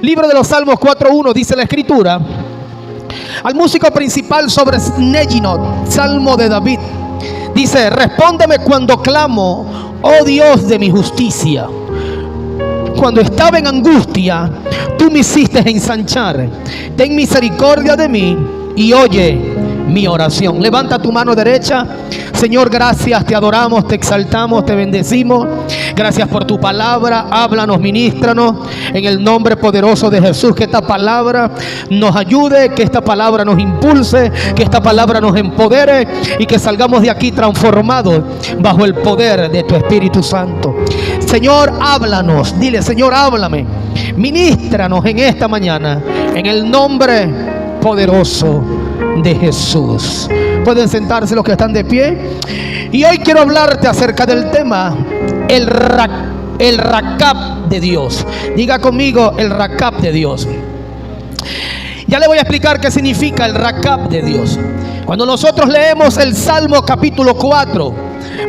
Libro de los Salmos 4.1 dice la escritura: al músico principal sobre Neginoth, salmo de David, dice: respóndeme cuando clamo, oh Dios de mi justicia. Cuando estaba en angustia, tú me hiciste ensanchar. Ten misericordia de mí y oye mi oración. Levanta tu mano derecha. Señor, gracias, te adoramos, te exaltamos, te bendecimos. Gracias por tu palabra. Háblanos, ministranos en el nombre poderoso de Jesús. Que esta palabra nos ayude, que esta palabra nos impulse, que esta palabra nos empodere y que salgamos de aquí transformados bajo el poder de tu Espíritu Santo. Señor, háblanos. Dile: Señor, háblame. Ministranos en esta mañana en el nombre poderoso de Jesús. Pueden sentarse los que están de pie. Y hoy quiero hablarte acerca del tema el Rakab de Dios. Diga conmigo: el Rakab de Dios. Ya le voy a explicar qué significa el Rakab de Dios. Cuando nosotros leemos el Salmo capítulo 4,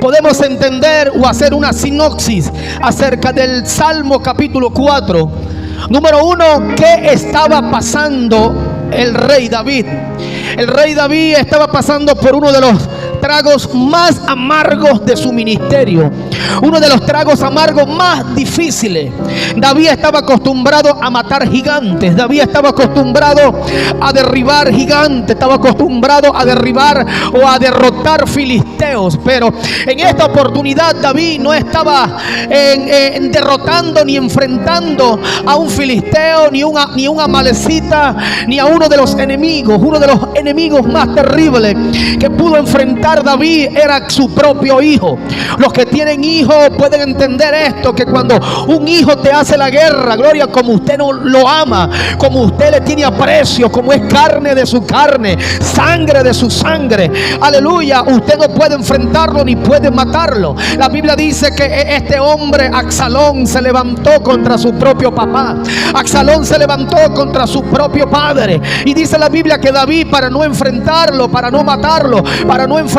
podemos entender o hacer una sinopsis acerca del Salmo capítulo 4. Número 1, ¿qué estaba pasando el rey David? El rey David estaba pasando por uno de los tragos más amargos de su ministerio, uno de los tragos amargos más difíciles. David estaba acostumbrado a matar gigantes, David estaba acostumbrado a derribar gigantes, estaba acostumbrado a derribar o a derrotar filisteos, pero en esta oportunidad David no estaba derrotando ni enfrentando a un filisteo, ni un amalecita, ni a uno de los enemigos. Uno de los enemigos más terribles que pudo enfrentar David era su propio hijo. Los que tienen hijos pueden entender esto, que cuando un hijo te hace la guerra, gloria, como usted no lo ama, como usted le tiene aprecio, como es carne de su carne, sangre de su sangre, aleluya, usted no puede enfrentarlo ni puede matarlo. La Biblia dice que este hombre Absalón se levantó contra su propio papá, Absalón se levantó contra su propio padre, y dice la Biblia que David, para no enfrentarlo, para no matarlo, para no enfrentarse,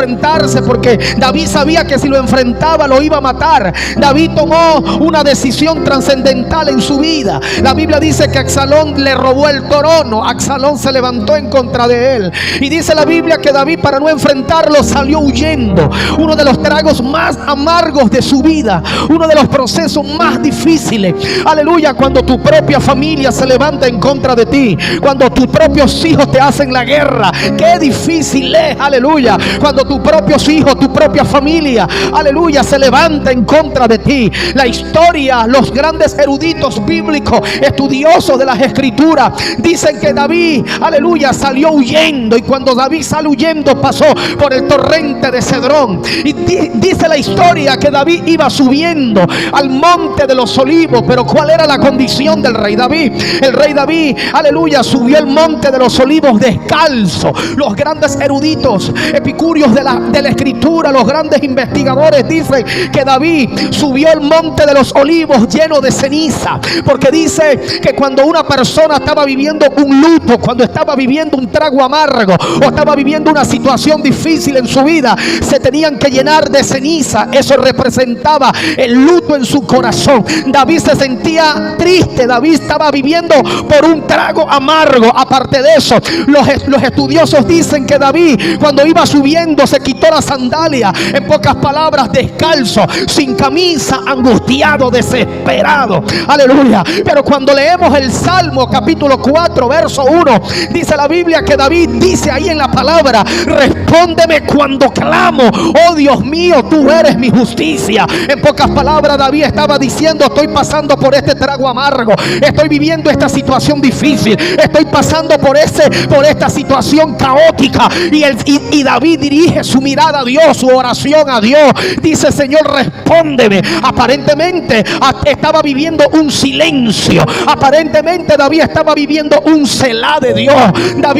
porque David sabía que si lo enfrentaba lo iba a matar, David tomó una decisión trascendental en su vida. La Biblia dice que Absalón le robó el trono, Absalón se levantó en contra de él, y dice la Biblia que David, para no enfrentarlo, salió huyendo. Uno de los tragos más amargos de su vida, uno de los procesos más difíciles, aleluya, cuando tu propia familia se levanta en contra de ti, cuando tus propios hijos te hacen la guerra. Qué difícil es, aleluya, cuando tus propios hijos, tu propia familia, aleluya, se levanta en contra de ti. La historia, los grandes eruditos bíblicos, estudiosos de las escrituras, dicen que David, aleluya, salió huyendo, y cuando David sale huyendo pasó por el torrente de Cedrón, y dice la historia que David iba subiendo al monte de los olivos. Pero ¿cuál era la condición del rey David? El rey David, aleluya, subió el monte de los olivos descalzo. Los grandes eruditos epicúreos de la escritura, los grandes investigadores, dicen que David subió el monte de los olivos lleno de ceniza, porque dice que cuando una persona estaba viviendo un luto, cuando estaba viviendo un trago amargo o estaba viviendo una situación difícil en su vida, se tenían que llenar de ceniza. Eso representaba el luto en su corazón. David se sentía triste, David estaba viviendo por un trago amargo. Aparte de eso, los estudiosos dicen que David, cuando iba subiendo, se quitó la sandalia, en pocas palabras, descalzo, sin camisa, angustiado, desesperado, aleluya. Pero cuando leemos el Salmo capítulo 4 verso 1, dice la Biblia que David dice ahí en la palabra: respóndeme cuando clamo, oh Dios mío, tú eres mi justicia. En pocas palabras, David estaba diciendo: estoy pasando por este trago amargo, estoy viviendo esta situación difícil, estoy pasando por esta situación caótica, y David dirige su mirada a Dios, su oración a Dios. Dice: Señor, respóndeme. Aparentemente estaba viviendo un silencio, aparentemente David estaba viviendo un selá de Dios.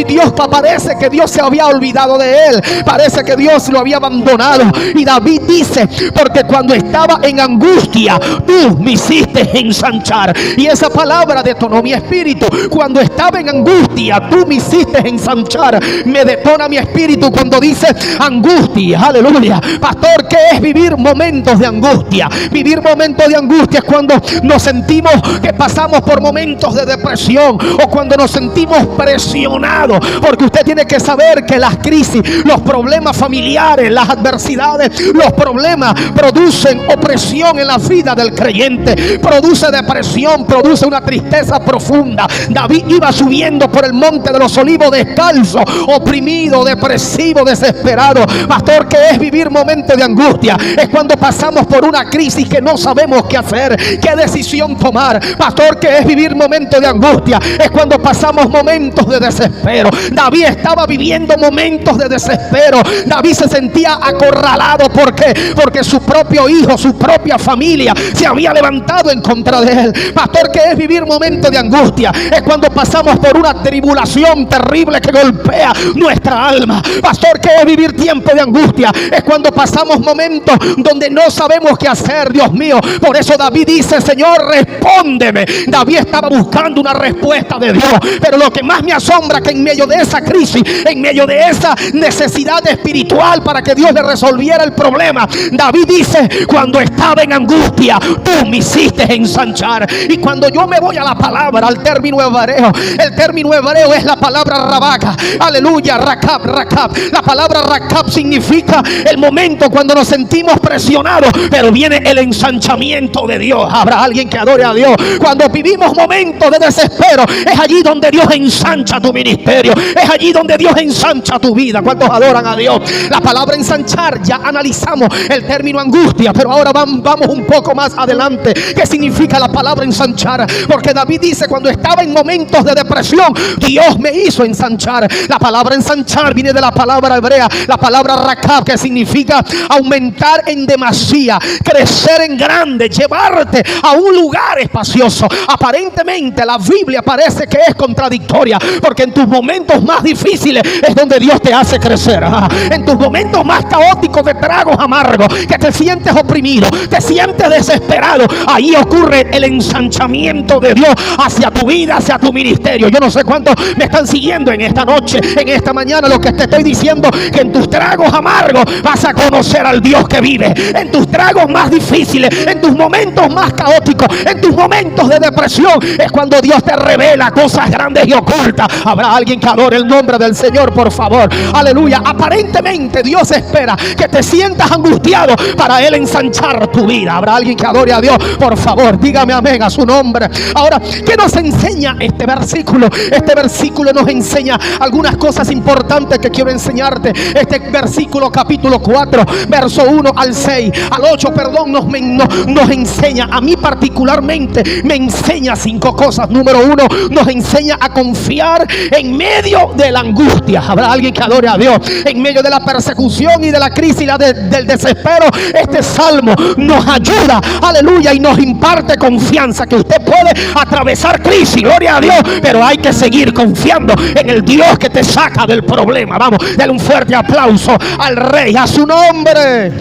Dios parece que Dios se había olvidado de él, parece que Dios lo había abandonado. Y David dice: porque cuando estaba en angustia, tú me hiciste ensanchar. Y esa palabra detonó mi espíritu. Cuando estaba en angustia, tú me hiciste ensanchar. Me detona mi espíritu cuando dice angustia, aleluya. Pastor, ¿qué es vivir momentos momentos de angustia. Vivir momentos de angustia es cuando nos sentimos que pasamos por momentos de depresión o cuando nos sentimos presionados, porque usted tiene que saber que las crisis, los problemas familiares, las adversidades, los problemas producen opresión en la vida del creyente, produce depresión, produce una tristeza profunda. David iba subiendo por el monte de los olivos descalzo, oprimido, depresivo, desesperado. Pastor, ¿qué es vivir momentos de angustia? Es cuando pasamos por una crisis que no sabemos qué hacer, qué decisión tomar. Pastor, ¿qué es vivir momentos de angustia? Es cuando pasamos momentos de desespero. David estaba viviendo momentos de desespero. David se sentía acorralado. ¿Por qué? Porque su propio hijo, su propia familia se había levantado en contra de él. Pastor, ¿qué es vivir momentos de angustia? Es cuando pasamos por una tribulación terrible que golpea nuestra alma. Pastor, ¿qué es vivir tiempo de angustia? Es cuando pasamos momentos donde no sabemos qué hacer, Dios mío. Por eso David dice: Señor, respóndeme. David estaba buscando una respuesta de Dios, pero lo que más me asombra que en medio de esa crisis, en medio de esa necesidad espiritual para que Dios le resolviera el problema, David dice: cuando estaba en angustia, tú me hiciste ensanchar. Y cuando yo me voy a la palabra, al término hebreo, el término hebreo es la palabra rabaca. Aleluya, rakab, rakab. La palabra rakab significa el momento cuando nos sentimos presionados, pero viene el ensanchamiento de Dios. Habrá alguien que adore a Dios. Cuando vivimos momentos de desespero, es allí donde Dios ensancha tu ministerio, es allí donde Dios ensancha tu vida. ¿Cuántos adoran a Dios? La palabra ensanchar, ya analizamos el término angustia, pero ahora vamos un poco más adelante. ¿Qué significa la palabra ensanchar? Porque David dice: cuando estaba en momentos de depresión, Dios me hizo ensanchar. La palabra ensanchar viene de la palabra hebrea, la palabra rakab, que significa aumentar en demasía, crecer en grande, llevarte a un lugar espacioso. Aparentemente la Biblia parece que es contradictoria, porque en tus momentos más difíciles es donde Dios te hace crecer. En tus momentos más caóticos, de tragos amargos, que te sientes oprimido, te sientes desesperado, ahí ocurre el ensanchamiento de Dios hacia tu vida, hacia tu ministerio. Yo no sé cuántos me están siguiendo en esta noche, en esta mañana. Lo que te estoy diciendo, que en tus tragos amargos vas a conocer al Dios que vive. En tus tragos más difíciles, en tus momentos más caóticos, en tus momentos de depresión, es cuando Dios te revela cosas grandes y ocultas. Habrá alguien que adore el nombre del Señor, por favor. Aleluya. Aparentemente Dios espera que te sientas angustiado para Él ensanchar tu vida. Habrá alguien que adore a Dios, por favor. Dígame amén a su nombre. Ahora, ¿qué nos enseña este versículo? Este versículo nos enseña algunas cosas importantes que quiero enseñarte. Este versículo, capítulo 4, verso 1 al 6, al 8, perdón, nos enseña, a mí particularmente me enseña 5 cosas. Número 1, nos enseña a confiar en medio de la angustia. Habrá alguien que adore a Dios. En medio de la persecución y de la crisis y del desespero, este salmo nos ayuda, aleluya, y nos imparte confianza que usted puede atravesar crisis, gloria a Dios, pero hay que seguir confiando en el Dios que te saca del problema. Vamos, denle un fuerte aplauso al Rey, a su nombre.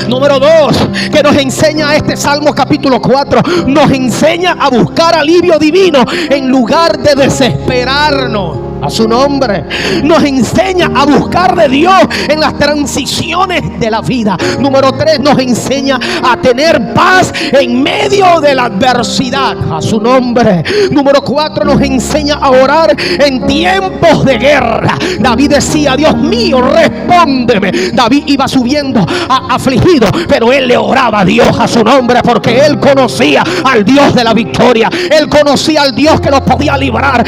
Número 2, que nos enseña este Salmo capítulo 4, nos enseña a buscar alivio divino en lugar de desesperarnos. A su nombre. Nos enseña a buscar de Dios en las transiciones de la vida. Número 3, nos enseña a tener paz en medio de la adversidad. A su nombre. Número 4, nos enseña a orar en tiempos de guerra. David decía: Dios mío, respóndeme. David iba subiendo afligido, pero él le oraba a Dios, a su nombre, porque él conocía al Dios de la victoria. Él conocía al Dios que los podía librar.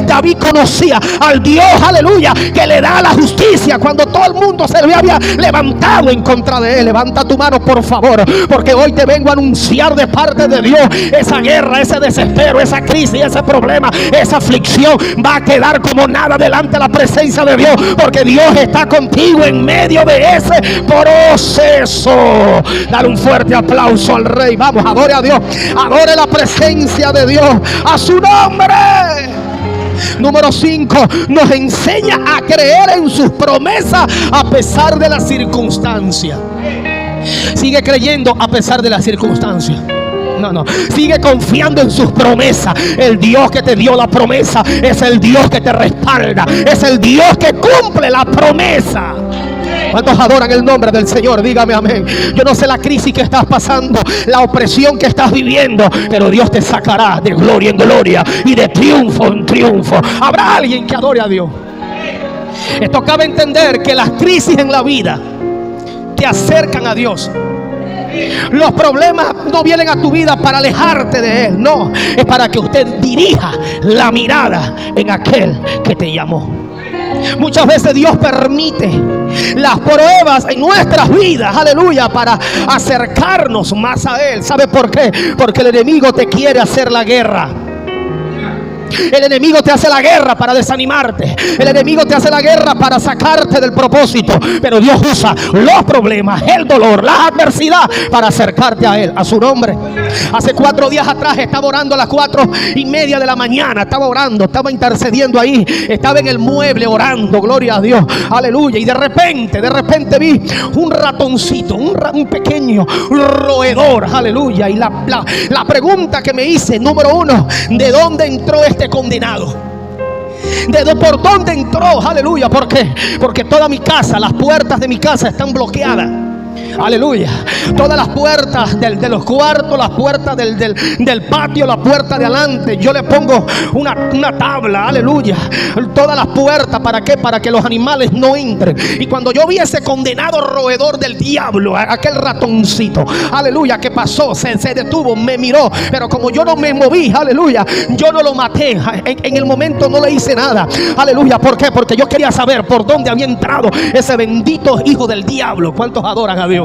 David conocía al Dios, aleluya, que le da la justicia cuando todo el mundo se le había levantado en contra de él. Levanta tu mano, por favor, porque hoy te vengo a anunciar de parte de Dios: esa guerra, ese desespero, esa crisis, ese problema, esa aflicción va a quedar como nada delante de la presencia de Dios, porque Dios está contigo en medio de ese proceso. Dale un fuerte aplauso al Rey. Vamos, adore a Dios, adore la presencia de Dios, a su nombre. Número 5, nos enseña a creer en sus promesas a pesar de las circunstancias. Sigue creyendo a pesar de las circunstancias. No, sigue confiando en sus promesas. El Dios que te dio la promesa es el Dios que te respalda, es el Dios que cumple la promesa. ¿Cuántos adoran el nombre del Señor? Dígame amén. Yo no sé la crisis que estás pasando, la opresión que estás viviendo, pero Dios te sacará de gloria en gloria y de triunfo en triunfo. Habrá alguien que adore a Dios. Esto cabe entender que las crisis en la vida te acercan a Dios. Los problemas no vienen a tu vida para alejarte de Él, no, es para que usted dirija la mirada en aquel que te llamó. Muchas veces Dios permite las pruebas en nuestras vidas, aleluya, para acercarnos más a Él. ¿Sabe por qué? Porque el enemigo te quiere hacer la guerra. El enemigo te hace la guerra para desanimarte. El enemigo te hace la guerra para sacarte del propósito. Pero Dios usa los problemas, el dolor, la adversidad para acercarte a Él, a su nombre. Hace 4 días atrás estaba orando a las 4:30 de la mañana. Estaba orando, estaba intercediendo ahí. Estaba en el mueble orando, gloria a Dios, aleluya. Y de repente vi un ratoncito, un pequeño roedor, aleluya. Y la pregunta que me hice, número 1, ¿de dónde entró este condenado? ¿Por dónde entró? Aleluya. ¿Por qué? Porque toda mi casa, las puertas de mi casa están bloqueadas. Aleluya. Todas las puertas de los cuartos, las puertas del patio, la puerta de adelante, yo le pongo una tabla, aleluya. Todas las puertas, ¿para qué? Para que los animales no entren. Y cuando yo vi ese condenado roedor del diablo, aquel ratoncito, aleluya, que pasó, se detuvo, me miró, pero como yo no me moví, aleluya, yo no lo maté. En el momento no le hice nada, aleluya. ¿Por qué? Porque yo quería saber por dónde había entrado ese bendito hijo del diablo. ¿Cuántos adoran a Dios?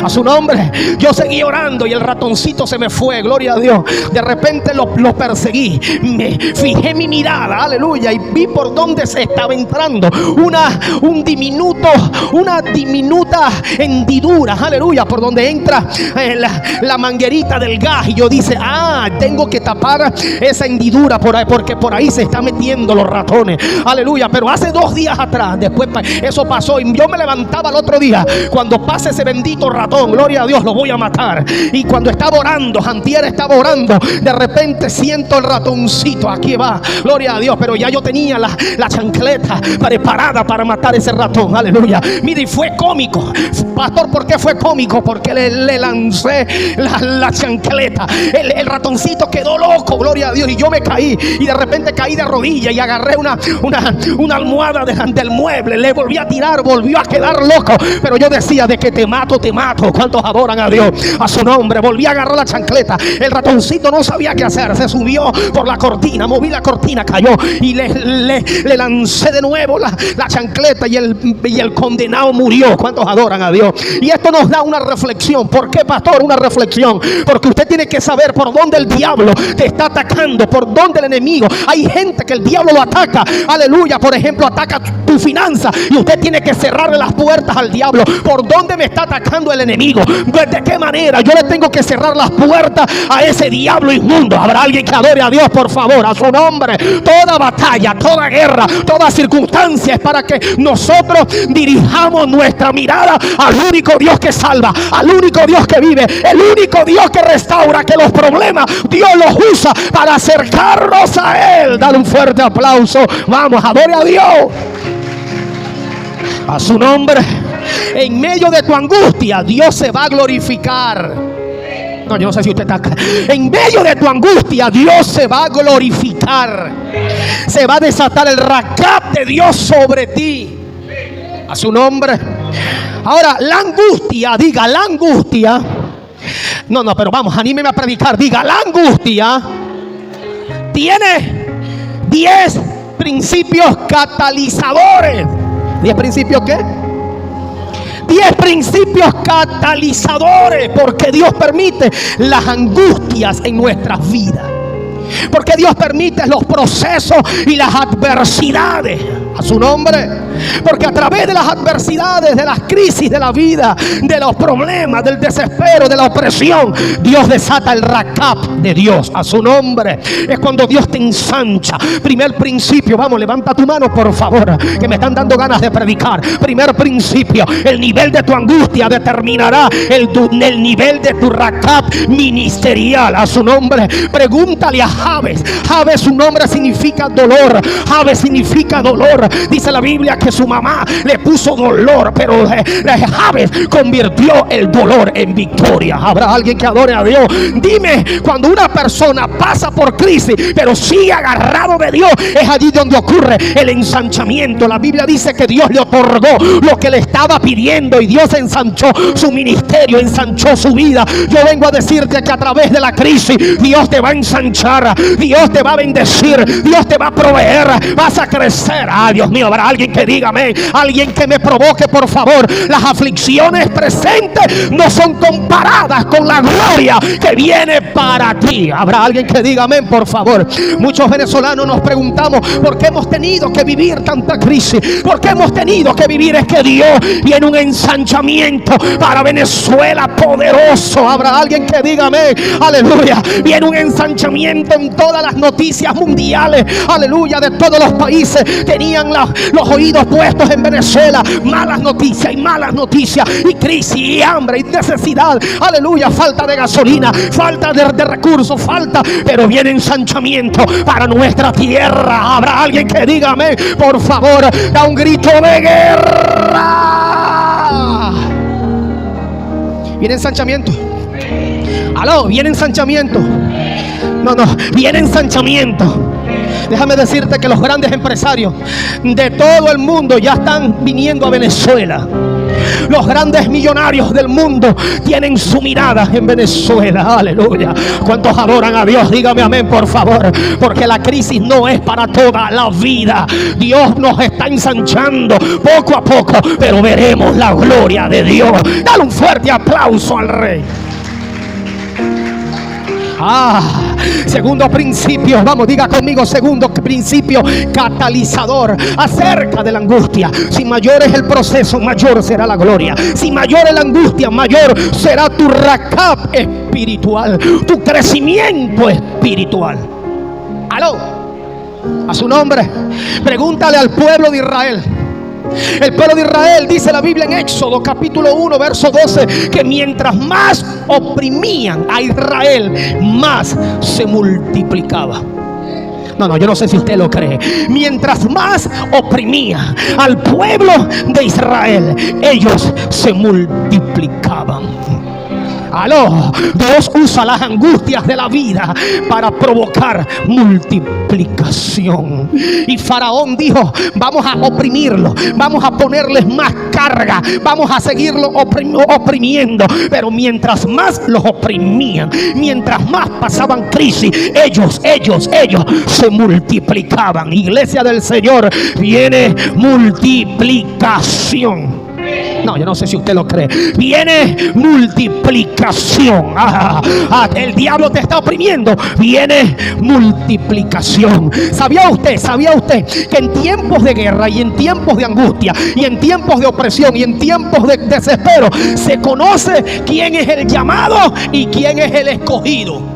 A su nombre. Yo seguí orando y el ratoncito se me fue, gloria a Dios. De repente lo perseguí, me fijé mi mirada, aleluya, y vi por dónde se estaba entrando una diminuta hendidura, aleluya, por donde entra la manguerita del gas. Y yo dije, tengo que tapar esa hendidura por ahí, porque por ahí se están metiendo los ratones, aleluya. Pero hace 2 días atrás, después eso pasó, y yo me levantaba el otro día, cuando pase ese bendito ratón, gloria a Dios, lo voy a matar. Y cuando estaba orando, antier estaba orando, de repente siento el ratoncito, aquí va, gloria a Dios. Pero ya yo tenía la chancleta preparada para matar ese ratón, aleluya. Mire, y fue cómico, pastor. ¿Por qué fue cómico? Porque le lancé la chancleta. El ratoncito quedó loco, gloria a Dios, y yo me caí, y de repente caí de rodillas y agarré una almohada del mueble, le volví a tirar, volvió a quedar loco. Pero yo decía, de que te mato, te mato. ¿Cuántos adoran a Dios? A su nombre. Volví a agarrar la chancleta. El ratoncito no sabía qué hacer, se subió por la cortina, moví la cortina, cayó, y le lancé de nuevo la chancleta, y el condenado murió. ¿Cuántos adoran a Dios? Y esto nos da una reflexión. ¿Por qué, pastor? Una reflexión, porque usted tiene que saber por dónde el diablo te está atacando, por dónde el enemigo. Hay gente que el diablo lo ataca, aleluya. Por ejemplo, ataca tu finanza, y usted tiene que cerrarle las puertas al diablo. ¿Por dónde me está atacando el enemigo? ¿De qué manera yo le tengo que cerrar las puertas a ese diablo inmundo? ¿Habrá alguien que adore a Dios, por favor? A su nombre. Toda batalla, toda guerra, toda circunstancia es para que nosotros dirijamos nuestra mirada al único Dios que salva, al único Dios que vive, el único Dios que restaura, que los problemas Dios los usa para acercarnos a Él. Dale un fuerte aplauso. Vamos, adore a Dios. A su nombre. En medio de tu angustia, Dios se va a glorificar. No, yo no sé si usted está acá. En medio de tu angustia, Dios se va a glorificar. Se va a desatar el rakab de Dios sobre ti. A su nombre. Ahora, la angustia, diga, la angustia. No, pero vamos, anímeme a predicar. Diga, la angustia tiene 10 principios catalizadores. ¿10 principios qué? 10 principios catalizadores. Porque Dios permite las angustias en nuestras vidas. Porque Dios permite los procesos y las adversidades. A su nombre. Porque a través de las adversidades, de las crisis de la vida, de los problemas, del desespero, de la opresión, Dios desata el rakab de Dios. A su nombre. Es cuando Dios te ensancha. Primer principio. Vamos, levanta tu mano, por favor, que me están dando ganas de predicar. Primer principio. El nivel de tu angustia determinará el nivel de tu rakab ministerial. A su nombre. Pregúntale a Jabes. Jabes, su nombre significa dolor. Jabes significa dolor. dolor. Dice la Biblia que su mamá le puso dolor, pero Jabes convirtió el dolor en victoria. Habrá alguien que adore a Dios. Dime, cuando una persona pasa por crisis pero sigue agarrado de Dios, es allí donde ocurre el ensanchamiento. La Biblia dice que Dios le otorgó lo que le estaba pidiendo y Dios ensanchó su ministerio, ensanchó su vida. Yo vengo a decirte que a través de la crisis Dios te va a ensanchar, Dios te va a bendecir, Dios te va a proveer, vas a crecer. Dios mío, habrá alguien que diga amén, alguien que me provoque, por favor. Las aflicciones presentes no son comparadas con la gloria que viene para ti. Habrá alguien que diga amén, por favor. Muchos venezolanos nos preguntamos por qué hemos tenido que vivir tanta crisis, por qué hemos tenido que vivir. Es que Dios viene un ensanchamiento para Venezuela poderoso. Habrá alguien que diga amén, aleluya. Viene un ensanchamiento en todas las noticias mundiales, aleluya, de todos los países. Tenían los oídos puestos en Venezuela. Malas noticias y malas noticias, y crisis y hambre y necesidad, aleluya, falta de gasolina, falta de recursos, falta, pero viene ensanchamiento para nuestra tierra. Habrá alguien que diga amén, por favor. Da un grito de guerra. Viene ensanchamiento. Aló, viene ensanchamiento. No, viene ensanchamiento. Déjame decirte que los grandes empresarios de todo el mundo ya están viniendo a Venezuela. Los grandes millonarios del mundo tienen su mirada en Venezuela. Aleluya. ¿Cuántos adoran a Dios? Dígame amén, por favor. Porque la crisis no es para toda la vida. Dios nos está ensanchando poco a poco, pero veremos la gloria de Dios. Dale un fuerte aplauso al Rey. Segundo principio, vamos, diga conmigo, segundo principio catalizador acerca de la angustia. Si mayor es el proceso, mayor será la gloria. Si mayor es la angustia, mayor será tu rakab espiritual, tu crecimiento espiritual. Aló, a su nombre. Pregúntale al pueblo de Israel. El pueblo de Israel, dice la Biblia en Éxodo capítulo 1 verso 12, que mientras más oprimían a Israel, más se multiplicaba. No, yo no sé si usted lo cree. Mientras más oprimía al pueblo de Israel, ellos se multiplicaban. Aló, Dios usa las angustias de la vida para provocar multiplicación. Y Faraón dijo: vamos a oprimirlo, vamos a ponerles más carga, vamos a seguirlo oprimiendo. Pero mientras más los oprimían, mientras más pasaban crisis, ellos se multiplicaban. Iglesia del Señor, viene multiplicación. No, yo no sé si usted lo cree. Viene multiplicación. El diablo te está oprimiendo. Viene multiplicación. ¿Sabía usted que en tiempos de guerra y en tiempos de angustia y en tiempos de opresión y en tiempos de desespero se conoce quién es el llamado y quién es el escogido?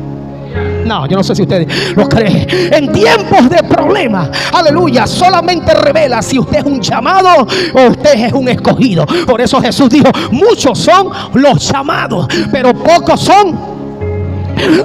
No, yo no sé si usted lo cree. En tiempos de problemas, aleluya, solamente revela si usted es un llamado o usted es un escogido. Por eso Jesús dijo: muchos son los llamados, pero pocos son.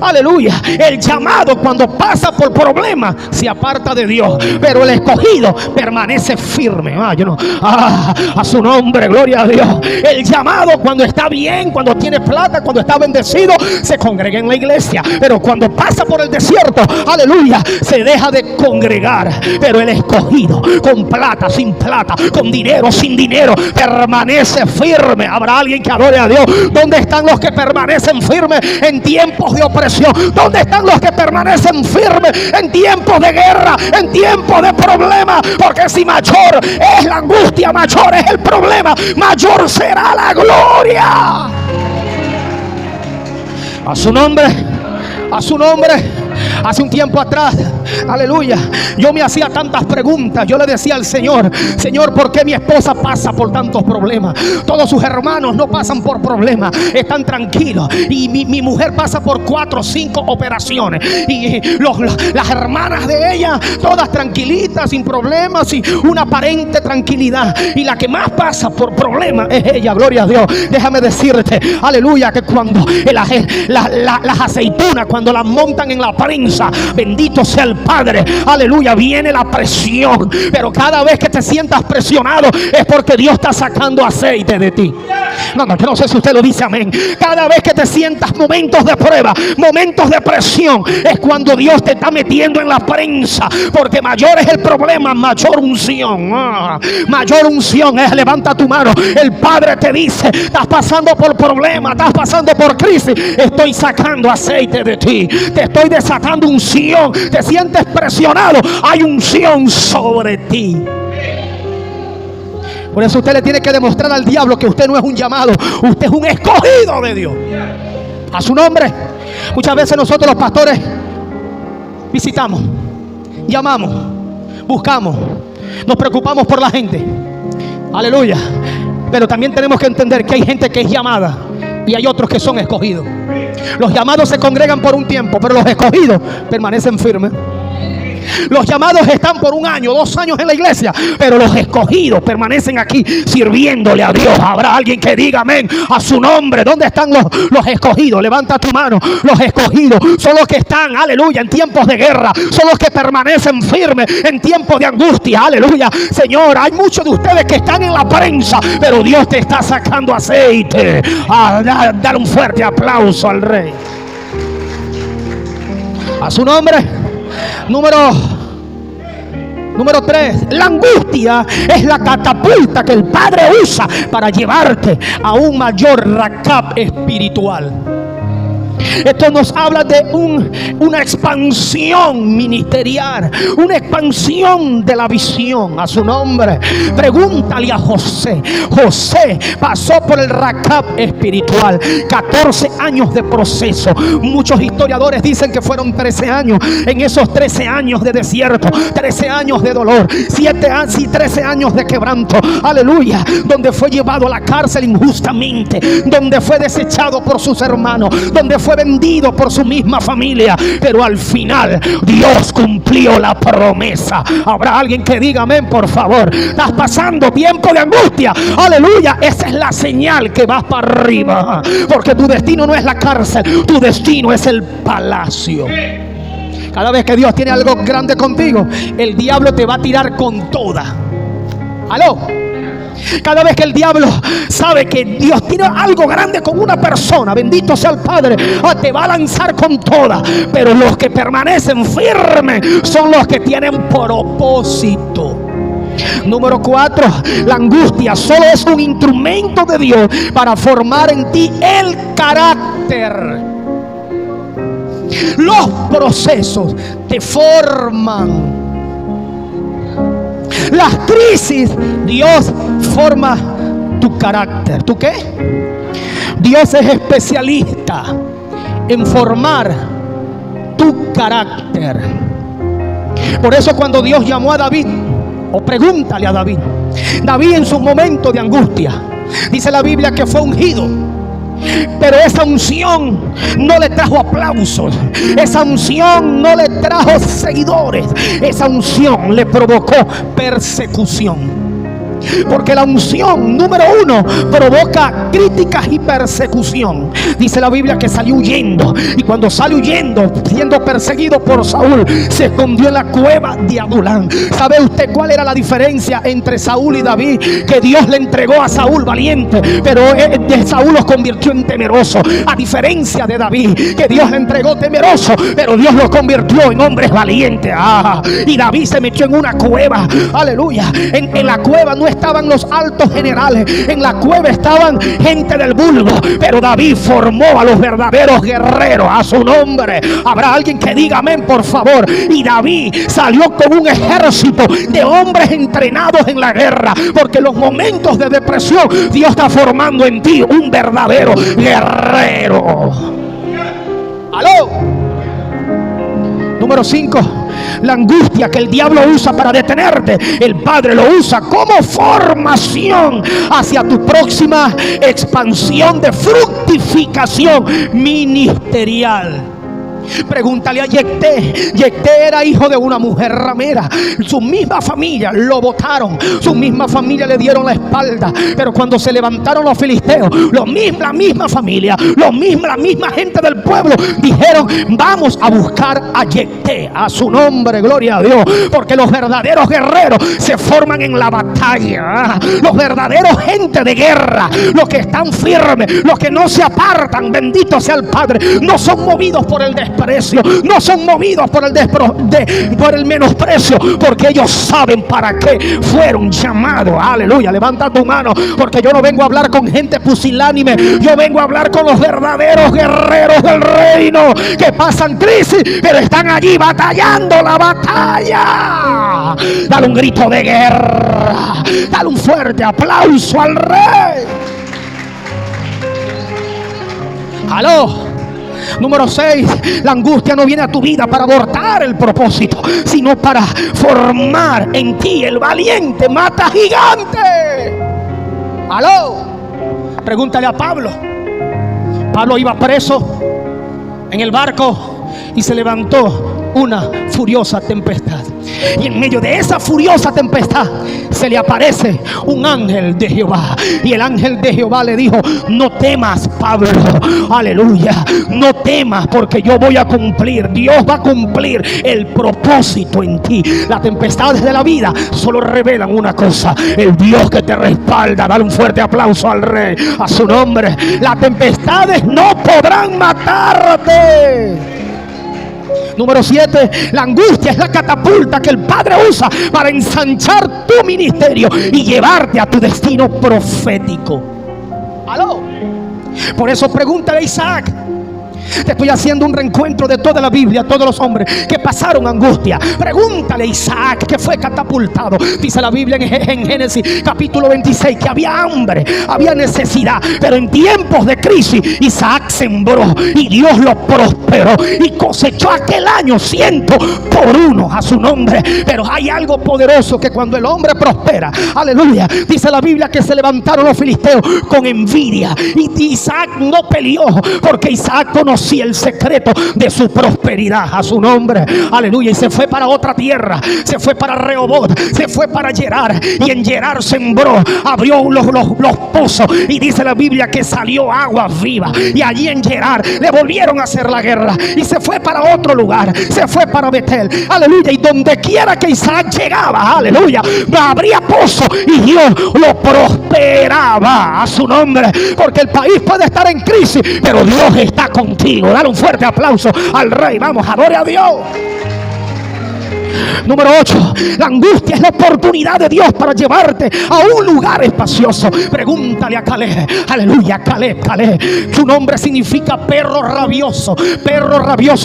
Aleluya. El llamado, cuando pasa por problemas, se aparta de Dios, pero el escogido permanece firme. A su nombre, gloria a Dios. El llamado, cuando está bien, cuando tiene plata, cuando está bendecido, se congrega en la iglesia. Pero cuando pasa por el desierto, aleluya, se deja de congregar. Pero el escogido, con plata, sin plata, con dinero, sin dinero, permanece firme. Habrá alguien que adore a Dios. ¿Dónde están los que permanecen firmes en tiempos de opresión? ¿Dónde están los que permanecen firmes en tiempos de guerra, en tiempos de problemas? Porque si mayor es la angustia, mayor es el problema, mayor será la gloria. A su nombre, a su nombre. Hace un tiempo atrás, aleluya, yo me hacía tantas preguntas. Yo le decía al Señor: Señor, ¿por qué mi esposa pasa por tantos problemas? Todos sus hermanos no pasan por problemas, están tranquilos. Y mi mujer pasa por 4 o 5 operaciones. Y las hermanas de ella, todas tranquilitas, sin problemas, y una aparente tranquilidad. Y la que más pasa por problemas es ella, gloria a Dios. Déjame decirte, aleluya, que cuando las aceitunas, cuando las montan en la prensa, bendito sea el Padre, aleluya, viene la presión. Pero cada vez que te sientas presionado es porque Dios está sacando aceite de ti. Yo no sé si usted lo dice, amén. Cada vez que te sientas momentos de prueba, momentos de presión, es cuando Dios te está metiendo en la prensa. Porque mayor es el problema, mayor unción. Mayor unción es, levanta tu mano. El Padre te dice, estás pasando por problemas, estás pasando por crisis, estoy sacando aceite de ti, te estoy desatando unción. Te sientes presionado, hay unción sobre ti. Por eso usted le tiene que demostrar al diablo que usted no es un llamado, usted es un escogido de Dios. A su nombre. Muchas veces nosotros los pastores visitamos, llamamos, buscamos, nos preocupamos por la gente. Aleluya. Pero también tenemos que entender que hay gente que es llamada y hay otros que son escogidos. Los llamados se congregan por un tiempo, pero los escogidos permanecen firmes. Los llamados están por 1 año, 2 años en la iglesia, pero los escogidos permanecen aquí sirviéndole a Dios. Habrá alguien que diga amén a su nombre. ¿Dónde están los escogidos? Levanta tu mano. Los escogidos son los que están, aleluya, en tiempos de guerra. Son los que permanecen firmes en tiempos de angustia. Aleluya. Señor, hay muchos de ustedes que están en la prensa, pero Dios te está sacando aceite. Dar un fuerte aplauso al Rey. A su nombre. Número 3, la angustia es la catapulta que el Padre usa para llevarte a un mayor rakab espiritual. Esto nos habla de una expansión ministerial, una expansión de la visión. A su nombre. Pregúntale a José. José pasó por el rakab espiritual, 14 años de proceso. Muchos historiadores dicen que fueron 13 años. En esos 13 años de desierto, 13 años de dolor, 13 años de quebranto, aleluya, donde fue llevado a la cárcel injustamente, donde fue desechado por sus hermanos, donde fue vendido por su misma familia, pero al final Dios cumplió la promesa. Habrá alguien que diga amén, por favor. Estás pasando tiempo de angustia, aleluya, esa es la señal que vas para arriba, porque tu destino no es la cárcel, tu destino es el palacio. Cada vez que Dios tiene algo grande contigo, el diablo te va a tirar con toda. ¿Aló? Cada vez que el diablo sabe que Dios tiene algo grande con una persona, bendito sea el Padre, te va a lanzar con toda. Pero los que permanecen firmes son los que tienen propósito. Número 4, la angustia solo es un instrumento de Dios para formar en ti el carácter. Los procesos te forman. Las crisis, Dios forma tu carácter. ¿Tú qué? Dios es especialista en formar tu carácter. Por eso cuando Dios llamó a David, o pregúntale a David, David en su momento de angustia, dice la Biblia que fue ungido. Pero esa unción no le trajo aplausos, esa unción no le trajo seguidores, esa unción le provocó persecución. Porque la unción, número 1, provoca críticas y persecución. Dice la Biblia que salió huyendo, y cuando sale huyendo, siendo perseguido por Saúl, se escondió en la cueva de Adulán. ¿Sabe usted cuál era la diferencia entre Saúl y David? Que Dios le entregó a Saúl valiente, pero de Saúl los convirtió en temeroso. A diferencia de David, que Dios le entregó temeroso, pero Dios los convirtió en hombres valientes. Y David se metió en una cueva. Aleluya. En la cueva no estaban los altos generales, en la cueva estaban gente del vulgo, pero David formó a los verdaderos guerreros. A su nombre. Habrá alguien que diga amén, por favor. Y David salió con un ejército de hombres entrenados en la guerra, porque en los momentos de depresión Dios está formando en ti un verdadero guerrero. ¡Aló! Número 5, la angustia que el diablo usa para detenerte, el Padre lo usa como formación hacia tu próxima expansión de fructificación ministerial. Pregúntale a Yecté. Yecté era hijo de una mujer ramera. Su misma familia lo botaron, su misma familia le dieron la espalda. Pero cuando se levantaron los filisteos, la misma familia, la misma gente del pueblo dijeron: vamos a buscar a Yecté. A su nombre, gloria a Dios. Porque los verdaderos guerreros se forman en la batalla. Los verdaderos gente de guerra, los que están firmes, los que no se apartan, bendito sea el Padre, no son movidos por el desprecio, no son movidos por el menosprecio, porque ellos saben para qué fueron llamados. Aleluya, levanta tu mano, porque yo no vengo a hablar con gente pusilánime, yo vengo a hablar con los verdaderos guerreros del reino, que pasan crisis, pero están allí batallando la batalla. Dale un grito de guerra, dale un fuerte aplauso al Rey. Aló. Número 6, la angustia no viene a tu vida para abortar el propósito, sino para formar en ti el valiente mata gigante. Aló. Pregúntale a Pablo. Pablo iba preso en el barco y se levantó una furiosa tempestad. Y en medio de esa furiosa tempestad se le aparece un ángel de Jehová. Y el ángel de Jehová le dijo: no temas, Pablo, aleluya, no temas, porque yo voy a cumplir, Dios va a cumplir el propósito en ti. Las tempestades de la vida solo revelan una cosa: el Dios que te respalda. Dale un fuerte aplauso al Rey, a su nombre. Las tempestades no podrán matarte. Número 7, la angustia es la catapulta que el Padre usa para ensanchar tu ministerio y llevarte a tu destino profético. ¿Aló? Por eso pregúntale a Isaac. Te estoy haciendo un reencuentro de toda la Biblia, todos los hombres que pasaron angustia. Pregúntale a Isaac, que fue catapultado. Dice la Biblia en Génesis capítulo 26 que había hambre, había necesidad, pero en tiempos de crisis Isaac sembró y Dios lo prosperó y cosechó aquel año 100 por 1 a su nombre. Pero hay algo poderoso, que cuando el hombre prospera, aleluya, dice la Biblia que se levantaron los filisteos con envidia, y Isaac no peleó, porque Isaac conocía el secreto de su prosperidad, a su nombre, aleluya. Y se fue para otra tierra, se fue para Rehoboth, se fue para Gerar, y en Gerar sembró, abrió los pozos, y dice la Biblia que salió agua viva. Y allí en Gerar le volvieron a hacer la guerra, y se fue para otro lugar, se fue para Betel, aleluya. Y donde quiera que Isaac llegaba, aleluya, abría pozo y Dios lo prosperaba, a su nombre. Porque el país puede estar en crisis, pero Dios está contigo. Dale un fuerte aplauso al Rey. Vamos, adore a Dios. Número 8, la angustia es la oportunidad de Dios para llevarte a un lugar espacioso. Pregúntale a Caleb, aleluya, Caleb. Su nombre significa perro rabioso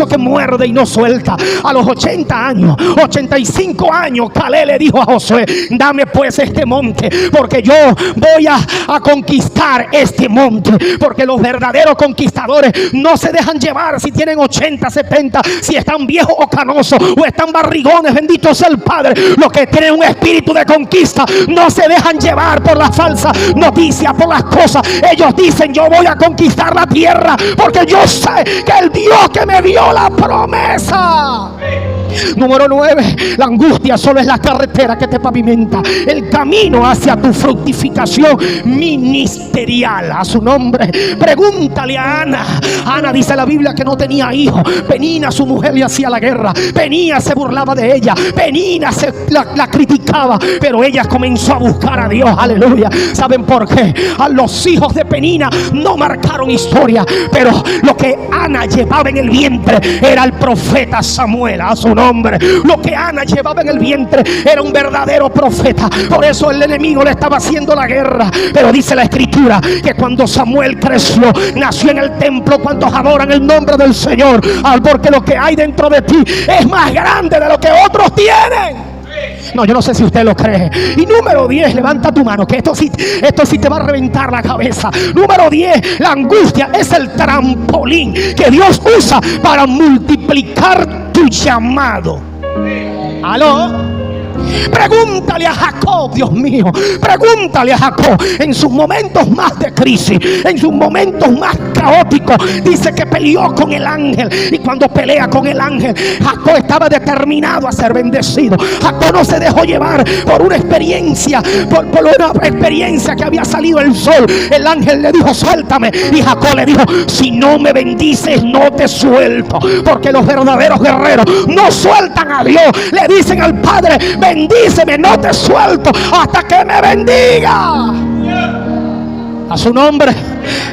que muerde y no suelta. A los 80 años, 85 años, Caleb le dijo a Josué: dame pues este monte, porque yo voy a conquistar este monte. Porque los verdaderos conquistadores no se dejan llevar si tienen 80, 70, si están viejos o canosos o están barrigones. Bendito sea el Padre. Los que tienen un espíritu de conquista no se dejan llevar por la falsa noticia, por las cosas. Ellos dicen: yo voy a conquistar la tierra, porque yo sé que el Dios que me dio la promesa. Número 9, la angustia solo es la carretera que te pavimenta el camino hacia tu fructificación ministerial, a su nombre. Pregúntale a Ana, dice la Biblia que no tenía hijos. Penina, su mujer, le hacía la guerra. Penina se burlaba de ella, Penina la criticaba, pero ella comenzó a buscar a Dios, aleluya. ¿Saben por qué? A los hijos de Penina no marcaron historia, pero lo que Ana llevaba en el vientre era el profeta Samuel, a su nombre. Lo que Ana llevaba en el vientre era un verdadero profeta. Por eso el enemigo le estaba haciendo la guerra. Pero dice la escritura que cuando Samuel creció, nació en el templo. ¿Cuántos adoran el nombre del Señor? Porque lo que hay dentro de ti es más grande de lo que otros tienen. No, yo no sé si usted lo cree. Y número 10, levanta tu mano, que esto sí te va a reventar la cabeza. Número 10, la angustia es el trampolín que Dios usa para multiplicar tu llamado. ¿Aló? Pregúntale a Jacob, Dios mío, pregúntale a Jacob en sus momentos más de crisis, en sus momentos más caóticos. Dice que peleó con el ángel, y cuando pelea con el ángel, Jacob estaba determinado a ser bendecido. Jacob no se dejó llevar por una experiencia, por una experiencia que había salido el sol. El ángel le dijo: suéltame, y Jacob le dijo: si no me bendices, no te suelto. Porque los verdaderos guerreros no sueltan a Dios, le dicen al Padre: bendíceme, no te suelto hasta que me bendiga. A su nombre.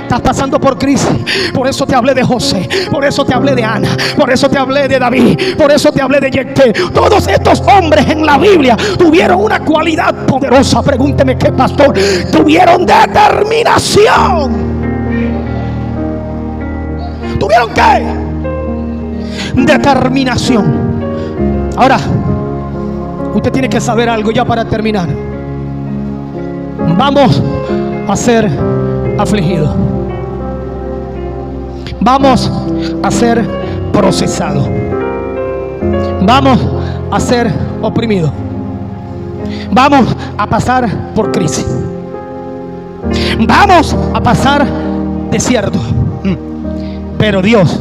Estás pasando por crisis. Por eso te hablé de José, por eso te hablé de Ana, por eso te hablé de David, por eso te hablé de Jefté. Todos estos hombres en la Biblia tuvieron una cualidad poderosa. Pregúnteme qué, pastor. Tuvieron determinación. ¿Tuvieron qué? Determinación. Ahora, usted tiene que saber algo ya para terminar. Vamos a ser afligidos. Vamos a ser procesados. Vamos a ser oprimidos. Vamos a pasar por crisis. Vamos a pasar desierto. Pero Dios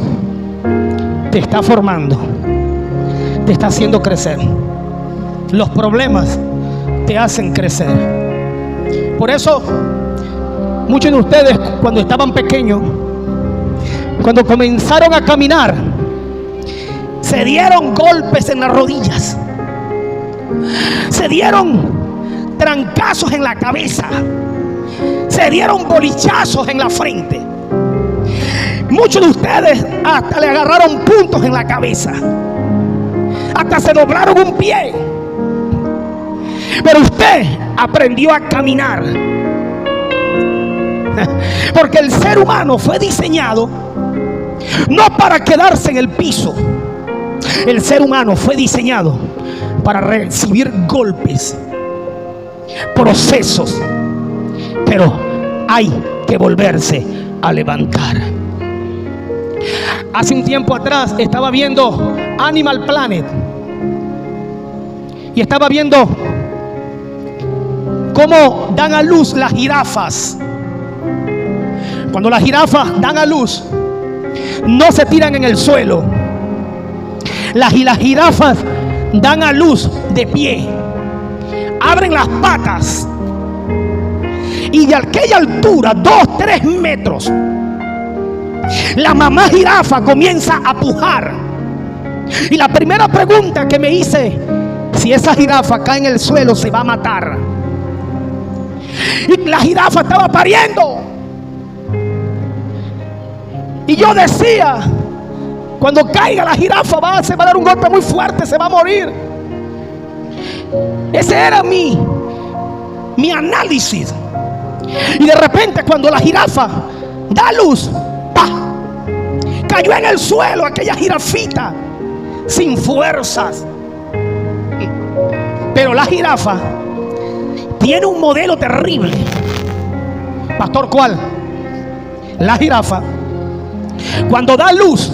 te está formando, te está haciendo crecer. Los problemas te hacen crecer. Por eso muchos de ustedes, cuando estaban pequeños, cuando comenzaron a caminar, se dieron golpes en las rodillas, se dieron trancazos en la cabeza, se dieron bolichazos en la frente. Muchos de ustedes hasta le agarraron puntos en la cabeza, hasta se doblaron un pie. Pero usted aprendió a caminar, porque el ser humano fue diseñado no para quedarse en el piso. El ser humano fue diseñado para recibir golpes, procesos, pero hay que volverse a levantar. Hace un tiempo atrás estaba viendo Animal Planet y estaba viendo cómo dan a luz las jirafas. Cuando las jirafas dan a luz, no se tiran en el suelo. Las jirafas dan a luz de pie, abren las patas, y de aquella altura, 2-3 metros, la mamá jirafa comienza a pujar. Y la primera pregunta que me hice: si esa jirafa cae en el suelo, se va a matar. Y la jirafa estaba pariendo. Y yo decía: cuando caiga la jirafa se va a dar un golpe muy fuerte, se va a morir. Ese era mi análisis. Y de repente, cuando la jirafa da luz, ¡pah!, cayó en el suelo aquella jirafita sin fuerzas. Pero la jirafa tiene un modelo terrible. Pastor, ¿cuál? La jirafa, cuando da luz,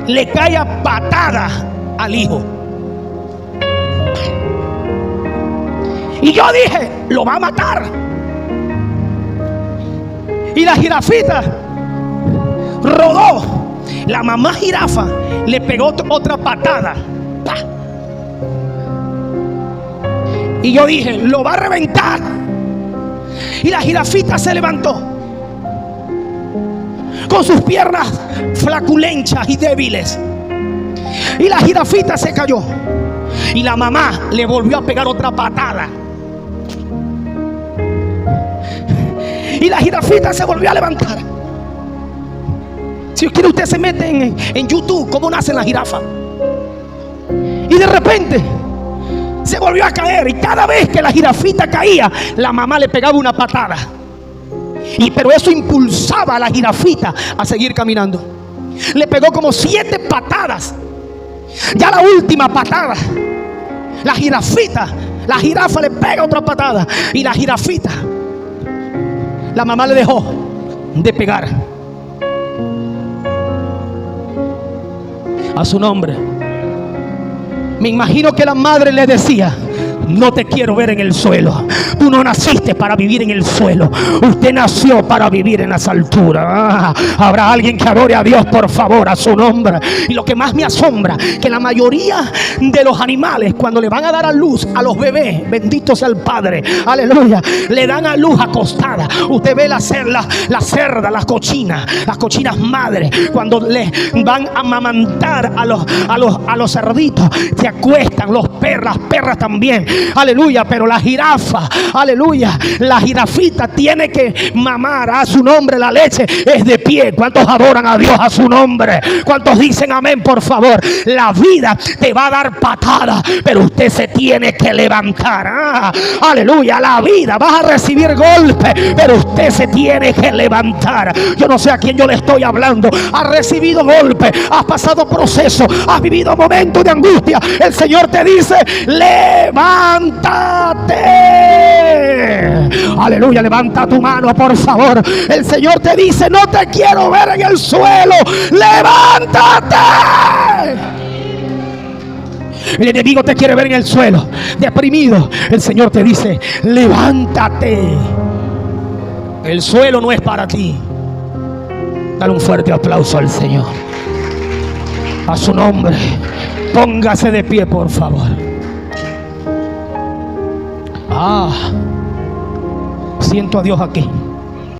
le cae a patada al hijo. Y yo dije: lo va a matar. Y la jirafita rodó. La mamá jirafa le pegó otra patada. ¡Pah! Y yo dije: lo va a reventar. Y la jirafita se levantó con sus piernas flaculentas y débiles. Y la jirafita se cayó. Y la mamá le volvió a pegar otra patada. Y la jirafita se volvió a levantar. Si quiere, usted se mete en YouTube cómo nacen las jirafas. Y de repente se volvió a caer. Y cada vez que la jirafita caía, la mamá le pegaba una patada. Pero eso impulsaba a la jirafita a seguir caminando. Le pegó como 7 patadas. Ya la última patada, la jirafa le pega otra patada. Y la jirafita, la mamá le dejó de pegar. A su nombre. Me imagino que la madre le decía: no te quiero ver en el suelo. Tú no naciste para vivir en el suelo. Usted nació para vivir en las alturas. Habrá alguien que adore a Dios, por favor, a su nombre. Y lo que más me asombra, que la mayoría de los animales, cuando le van a dar a luz a los bebés, bendito sea el Padre, aleluya, le dan a luz acostada. Usted ve las cerdas, las cochinas madres, cuando le van a amamantar a los cerditos, se acuestan. Las perras también, aleluya. Pero la jirafa, aleluya, la jirafita tiene que mamar a su nombre. La leche es de pie. ¿Cuántos adoran a Dios a su nombre? ¿Cuántos dicen amén, por favor? La vida te va a dar patada, pero usted se tiene que levantar. Aleluya. La vida, vas a recibir golpes, pero usted se tiene que levantar. Yo no sé a quién yo le estoy hablando. Has recibido golpes, has pasado procesos, has vivido momentos de angustia. El Señor te dice: levántate. Aleluya. Levanta tu mano, por favor. El Señor te dice: no te quiero ver en el suelo. Levántate. El enemigo te quiere ver en el suelo, deprimido. El Señor te dice: levántate. El suelo no es para ti. Dale un fuerte aplauso al Señor, a su nombre. Póngase de pie, por favor. Siento a Dios aquí.